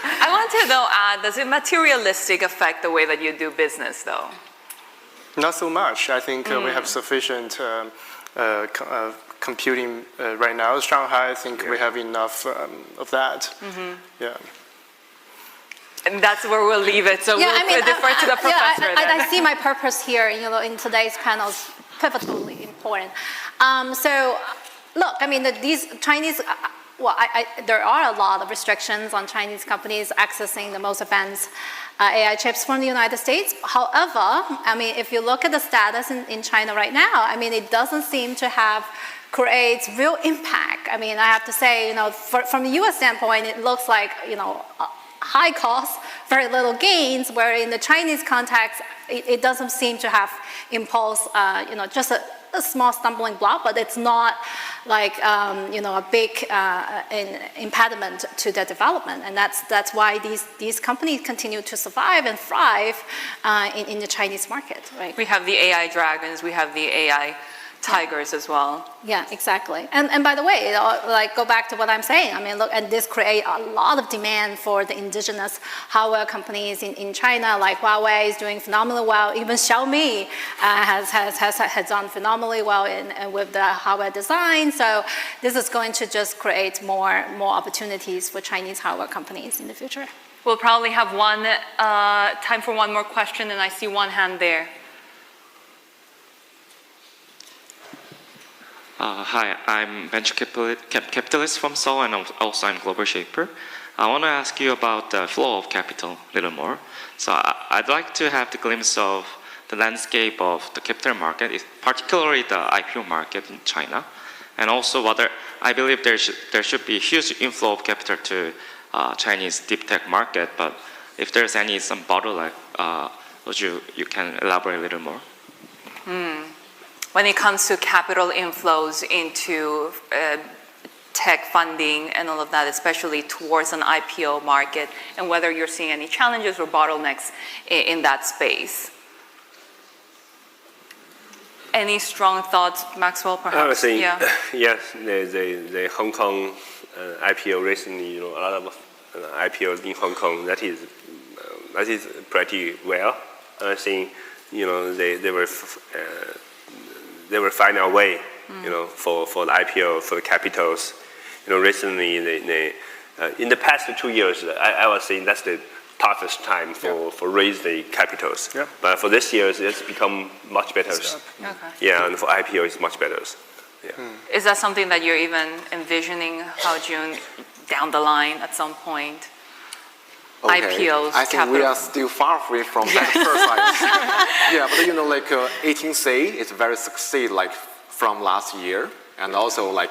I want to though add, does it materialistic affect the way that you do business though? Not so much. I think we have sufficient computing right now. Shanghai, I think we have enough of that. Yeah. And that's where we'll leave it. So we'll defer to the professor. I see my purpose here, in today's panel is pivotally important. So, look, I mean, these Chinese, there are a lot of restrictions on Chinese companies accessing the most advanced AI chips from the United States. However, I mean, if you look at the status in China right now, I mean, it doesn't seem to have creates real impact. I mean, I have to say, from the U.S. standpoint, it looks like, high cost, very little gains, where in the Chinese context, it doesn't seem to have impulse, just a small stumbling block, but it's not like, a big impediment to their development. And that's why these companies continue to survive and thrive in the Chinese market, right? We have the AI dragons, we have the AI tigers as well. Yeah, exactly. And by the way, go back to what I'm saying. I mean, look, and this creates a lot of demand for the indigenous hardware companies in China, like Huawei is doing phenomenally well. Even Xiaomi has done phenomenally well with the hardware design. So this is going to just create more opportunities for Chinese hardware companies in the future. We'll probably have time for one more question, and I see one hand there. Hi, I'm venture capitalist from Seoul, and also I'm global shaper. I want to ask you about the flow of capital a little more. So I'd like to have the glimpse of the landscape of the capital market, particularly the IPO market in China, and also whether I believe there should be a huge inflow of capital to Chinese deep tech market, but if there's some bottleneck, you can elaborate a little more? When it comes to capital inflows into tech funding and all of that, especially towards an IPO market, and whether you're seeing any challenges or bottlenecks in that space. Any strong thoughts, Maxwell, perhaps? I would say, yes, the Hong Kong IPO recently, a lot of IPOs in Hong Kong, that is pretty well. I think, they will find a way, for the IPO, for the capitals. Recently, in the past 2 years, I was saying that's the toughest time for raise the capitals. Yeah. But for this year, it's become much better. Okay. Yeah, and for IPO, it's much better. Yeah. Is that something that you're even envisioning, Hao Jun, down the line at some point? Okay. IPOs, I think we are still far away from that first side. Yeah, but 18C is very succeed from last year, and also I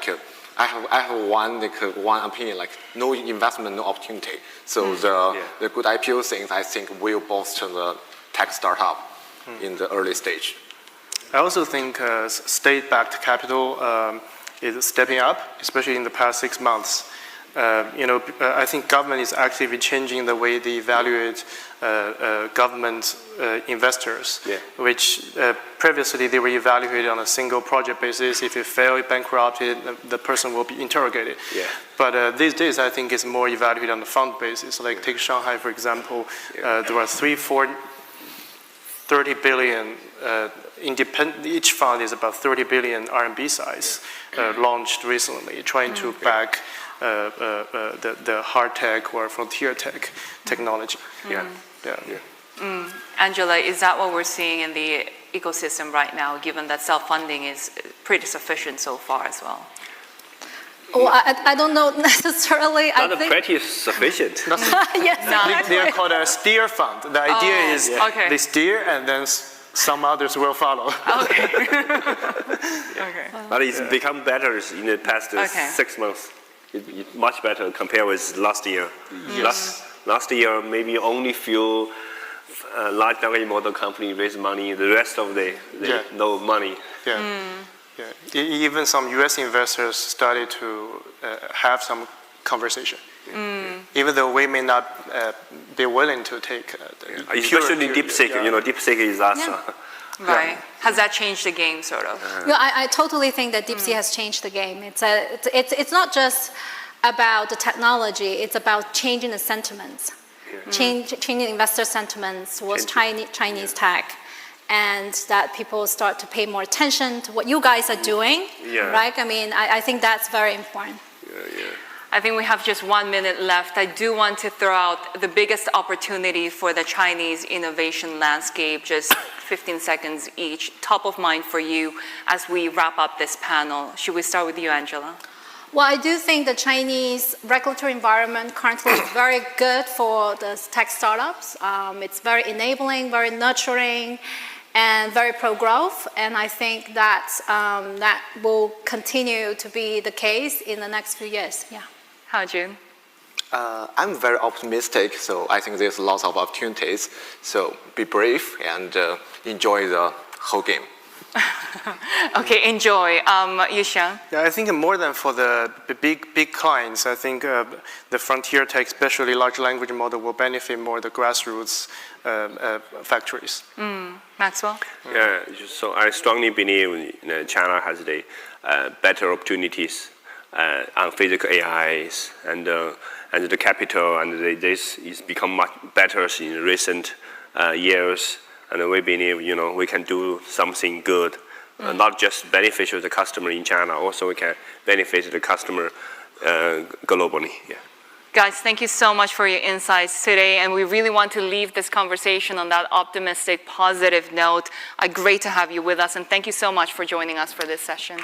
have one opinion no investment, no opportunity. So the good IPO things I think will bolster the tech startup in the early stage. I also think state-backed capital is stepping up, especially in the past 6 months. I think government is actively changing the way they evaluate government investors, which previously they were evaluated on a single project basis. If it failed, bankrupted, the person will be interrogated. Yeah. But these days, I think it's more evaluated on the fund basis. Like take Shanghai, for example, there were 30 billion independent. Each fund is about 30 billion RMB size, launched recently, trying to back the hard tech or frontier tech technology. Angela, is that what we're seeing in the ecosystem right now, given that self-funding is pretty sufficient so far as well? Well, I don't know necessarily. Not pretty sufficient. Yes, they are called a steer fund. The idea is they steer and then some others will follow. Okay. But it's become better in the past 6 months. It's much better compared with last year. Last year, maybe only few large language model company raise money. The rest of they no money. Even some U.S. investors started to have some conversation. Even though we may not be willing to take especially DeepSeek. DeepSeek is us. Right. Has that changed the game, sort of? I totally think that DeepSeek has changed the game. It's not just about the technology. It's about changing the sentiments. changing investor sentiments was Chinese tech, and that people start to pay more attention to what you guys are doing, right? I mean, I think that's very important. I think we have just 1 minute left. I do want to throw out the biggest opportunity for the Chinese innovation landscape, just 15 seconds each, top of mind for you as we wrap up this panel. Should we start with you, Angela? Well, I do think the Chinese regulatory environment currently is very good for the tech startups. It's very enabling, very nurturing, and very pro-growth. And I think that that will continue to be the case in the next few years. Yeah. Hao-Jun? I'm very optimistic, so I think there's lots of opportunities. So be brave and enjoy the whole game. Okay, enjoy. Yuxiang? Yeah, I think more than for the big clients, I think the frontier tech, especially large language model, will benefit more the grassroots factories. Maxwell? Yeah, so I strongly believe China has the better opportunities on physical AIs and the capital, and this is become much better in recent years. And we believe, we can do something good, not just beneficial to the customer in China, also we can benefit the customer globally. Yeah. Guys, thank you so much for your insights today, and we really want to leave this conversation on that optimistic, positive note. Great to have you with us, and thank you so much for joining us for this session.